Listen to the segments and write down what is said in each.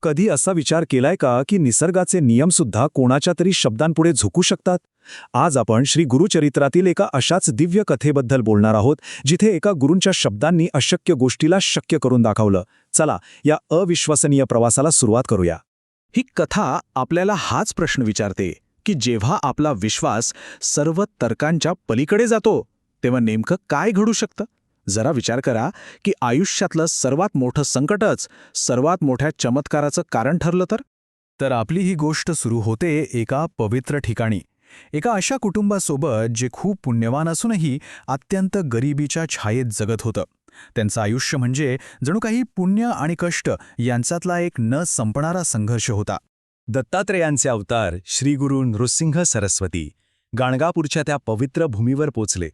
कधी असा विचार केलाय का की निसर्गाचे नियमसुद्धा कोणाच्या तरी शब्दांपुढे झुकू शकतात? आज आपण श्री गुरुचरित्रातील एका अशाच दिव्य कथेबद्दल बोलणार आहोत, जिथे एका गुरूंच्या शब्दांनी अशक्य गोष्टीला शक्य करून दाखवलं. चला, या अविश्वसनीय प्रवासाला सुरुवात करूया. ही कथा आपल्याला हाच प्रश्न विचारते की जेव्हा आपला विश्वास सर्व तर्कांच्या पलीकडे जातो तेव्हा नेमकं काय घडू शकतं. जरा विचार करा की आयुष्यातलं सर्वात मोठं संकटच सर्वात मोठ्या चमत्काराचं कारण ठरलं तर आपली ही गोष्ट सुरू होते एका पवित्र ठिकाणी, एका अशा कुटुंबासोबत जे खूप पुण्यवान असूनही अत्यंत गरिबीच्या छायेत जगत होतं. त्यांचं आयुष्य म्हणजे जणू काही पुण्य आणि कष्ट यांच्यातला एक न संपणारा संघर्ष होता. दत्तात्रेयांचे अवतार श्री गुरु नृसिंह सरस्वती गाणगापूरच्या त्या पवित्र भूमीवर पोचले.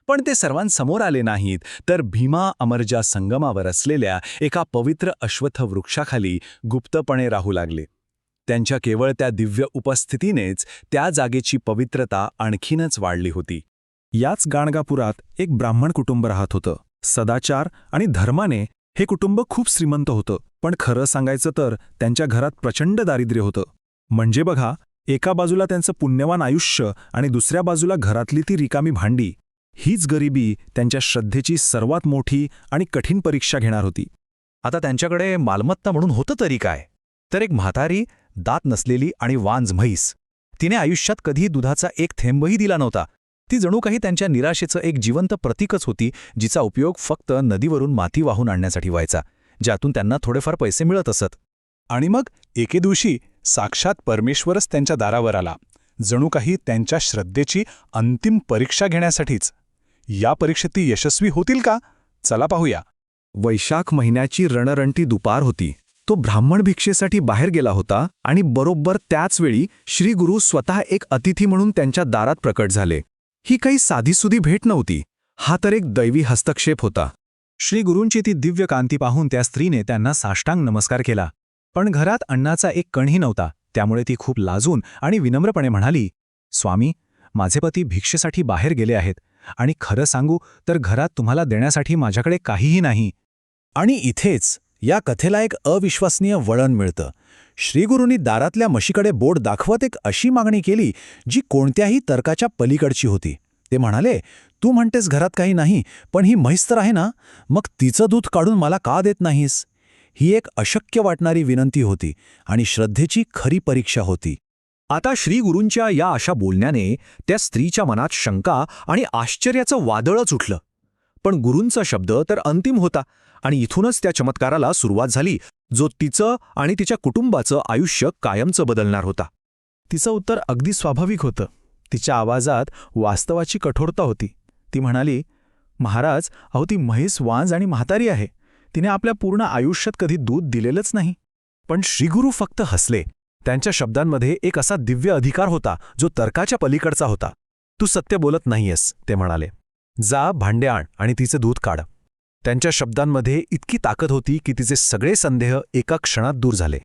पण ते सर्वांसमोर आले नाहीत, तर भीमा अमरजा संगमावर असलेल्या एका पवित्र अश्वत्थ वृक्षाखाली गुप्तपणे राहू लागले. त्यांच्या केवळ त्या दिव्य उपस्थितीनेच त्या जागेची पवित्रता आणखीनच वाढली होती. याच गाणगापुरात एक ब्राह्मण कुटुंब राहत होतं. सदाचार आणि धर्माने हे कुटुंब खूप श्रीमंत होतं, पण खरं सांगायचं तर त्यांच्या घरात प्रचंड दारिद्र्य होतं. म्हणजे बघा, एका बाजूला त्यांचं पुण्यवान आयुष्य आणि दुसऱ्या बाजूला घरातली ती रिकामी भांडी. हीच गरिबी त्यांच्या श्रद्धेची सर्वात मोठी आणि कठीण परीक्षा घेणार होती. आता त्यांच्याकडे मालमत्ता म्हणून होतं तरी काय, तर एक म्हातारी, दात नसलेली आणि वांज म्हैस. तिने आयुष्यात कधी दुधाचा एक थेंबही दिला नव्हता. ती जणू काही त्यांच्या निराशेचं एक जिवंत प्रतीकच होती, जिचा उपयोग फक्त नदीवरून माती वाहून आणण्यासाठी व्हायचा, ज्यातून त्यांना थोडेफार पैसे मिळत असत. आणि मग एके दिवशी साक्षात परमेश्वरच त्यांच्या दारावर आला, जणू काही त्यांच्या श्रद्धेची अंतिम परीक्षा घेण्यासाठीच. या परीक्षेत ती यशस्वी होतील का? चला पाहूया. वैशाख महिन्याची रणरणटी दुपार होती. तो ब्राह्मण भिक्षेसाठी बाहेर गेला होता आणि बरोबर त्याच वेळी श्री गुरु स्वतः एक अतिथी म्हणून त्यांच्या दारात प्रकट झाले. ही काही साधीसुधी भेट नव्हती, हा तर एक दैवी हस्तक्षेप होता. श्री गुरूंची ती दिव्य कांती पाहून त्या स्त्रीने त्यांना साष्टांग नमस्कार केला. पण घरात अन्नाचा एक कणही नव्हता, त्यामुळे ती खूप लाजून आणि विनम्रपणे म्हणाली, स्वामी, माझे पती भिक्षेसाठी बाहेर गेले आहेत आणि खरं सांगू तर घरात तुम्हाला देण्यासाठी माझ्याकडे काहीही नाही. आणि इथेच या कथेला एक अविश्वसनीय वळण मिळतं. श्रीगुरूंनी दारातल्या म्हशीकडे बोट दाखवत एक अशी मागणी केली जी कोणत्याही तर्काच्या पलीकडची होती. ते म्हणाले, तू म्हणतेस घरात काही नाही, पण ही म्हैस तर आहे ना, मग तिचं दूध काढून मला का देत नाहीस? ही एक अशक्य वाटणारी विनंती होती आणि श्रद्धेची खरी परीक्षा होती. आता श्रीगुरूंच्या या अशा बोलण्याने त्या स्त्रीच्या मनात शंका आणि आश्चर्याचं वादळच उठलं. पण गुरूंचा शब्द तर अंतिम होता आणि इथूनच त्या चमत्काराला सुरुवात झाली, जो तिचं आणि तिच्या कुटुंबाचं आयुष्य कायमचं बदलणार होता. तिचं उत्तर अगदी स्वाभाविक होतं. तिच्या आवाजात वास्तवाची कठोरता होती. ती म्हणाली, महाराज, अहो, ती म्हैस वांज आणि म्हातारी आहे. तिने आपल्या पूर्ण आयुष्यात कधी दूध दिलेलंच नाही. पण श्रीगुरू फक्त हसले. त्यांच्या शब्दांमध्ये एक असा दिव्य अधिकार होता जो तर्काच्या पलीकडचा होता. तू सत्य बोलत नाहीयेस, ते म्हणाले. जा, भांडे आण आणि तिचे दूध काढ. त्यांच्या शब्दांमध्ये इतकी ताकद होती की तिचे सगळे संदेह एका क्षणात दूर झाले.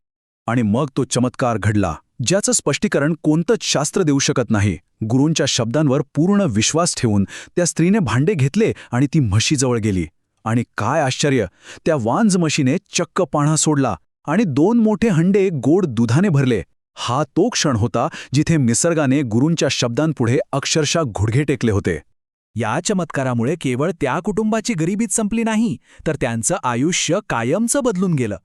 आणि मग तो चमत्कार घडला, ज्याचं स्पष्टीकरण कोणतंच शास्त्र देऊ शकत नाही. गुरूंच्या शब्दांवर पूर्ण विश्वास ठेवून त्या स्त्रीने भांडे घेतले आणि ती म्हशीजवळ गेली. आणि काय आश्चर्य, त्या वांज म्हशीने चक्क पाळणा सोडला आणि 2 मोठे हंडे गोड दुधाने भरले. हा तो क्षण होता जिथे निसर्गाने गुरूंच्या शब्दांपुढे अक्षरशः घुडघे टेकले होते. या चमत्कारामुळे केवळ त्या कुटुंबाची गरिबीच संपली नाही, तर त्यांचं आयुष्य कायमचं बदलून गेलं.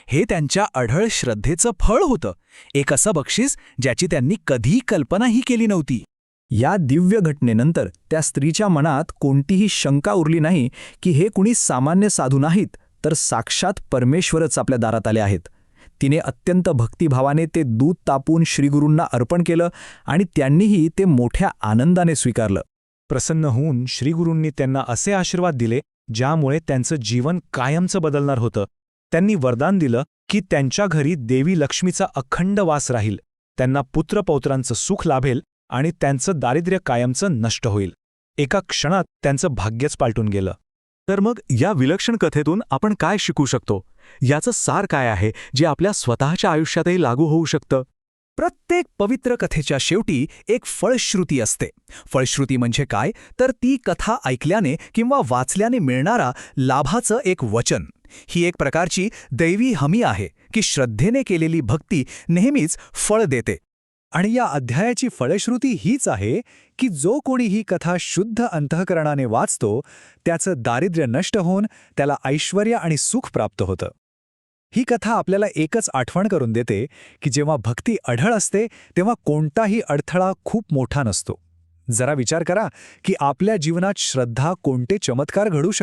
हे त्यांच्या अढळ श्रद्धेचं फळ होतं, एक असं बक्षीस ज्याची त्यांनी कधी कल्पनाही केली नव्हती. या दिव्य घटनेनंतर त्या स्त्रीच्या मनात कोणतीही शंका उरली नाही की हे कुणी सामान्य साधू नाहीत, तर साक्षात परमेश्वरच आपल्या दारात आले आहेत. तिने अत्यंत भक्तिभावाने ते दूध तापून श्रीगुरूंना अर्पण केलं आणि त्यांनीही ते मोठ्या आनंदाने स्वीकारलं. प्रसन्न होऊन श्रीगुरूंनी त्यांना असे आशीर्वाद दिले ज्यामुळे त्यांचं जीवन कायमचं बदलणार होतं. त्यांनी वरदान दिलं की त्यांच्या घरी देवी लक्ष्मीचा अखंड वास राहील, त्यांना पुत्रपौत्रांचं सुख लाभेल आणि त्यांचं दारिद्र्य कायमचं नष्ट होईल. एका क्षणात त्यांचं भाग्यच पालटून गेलं. तर मग या विलक्षण कथेतून आपण काय शिकू शकतो? याचं सार काय आहे जे आपल्या स्वतःच्या आयुष्यातही लागू होऊ शकतं? प्रत्येक पवित्र कथेच्या शेवटी एक फळश्रुती असते. फळश्रुती म्हणजे काय, तर ती कथा ऐकल्याने किंवा वाचल्याने मिळणारा लाभाचं एक वचन. ही एक प्रकारची दैवी हमी आहे की श्रद्धेने केलेली भक्ती नेहमीच फळ देते. आणि या अध्यायाची फलश्रुती हीच आहे की जो कोणी ही कथा शुद्ध अंतःकरणाने वाचतो त्याचं दारिद्र्य नष्ट होऊन त्याला ऐश्वर्य आणि सुख प्राप्त होतं. ही कथा आपल्याला एकच आठवण करून देते की जेव्हा भक्ती अढळ असते तेव्हा कोणताही अडथळा खूप मोठा नसतो. जरा विचार करा की आपल्या जीवनात श्रद्धा कोणते चमत्कार घडू शकते.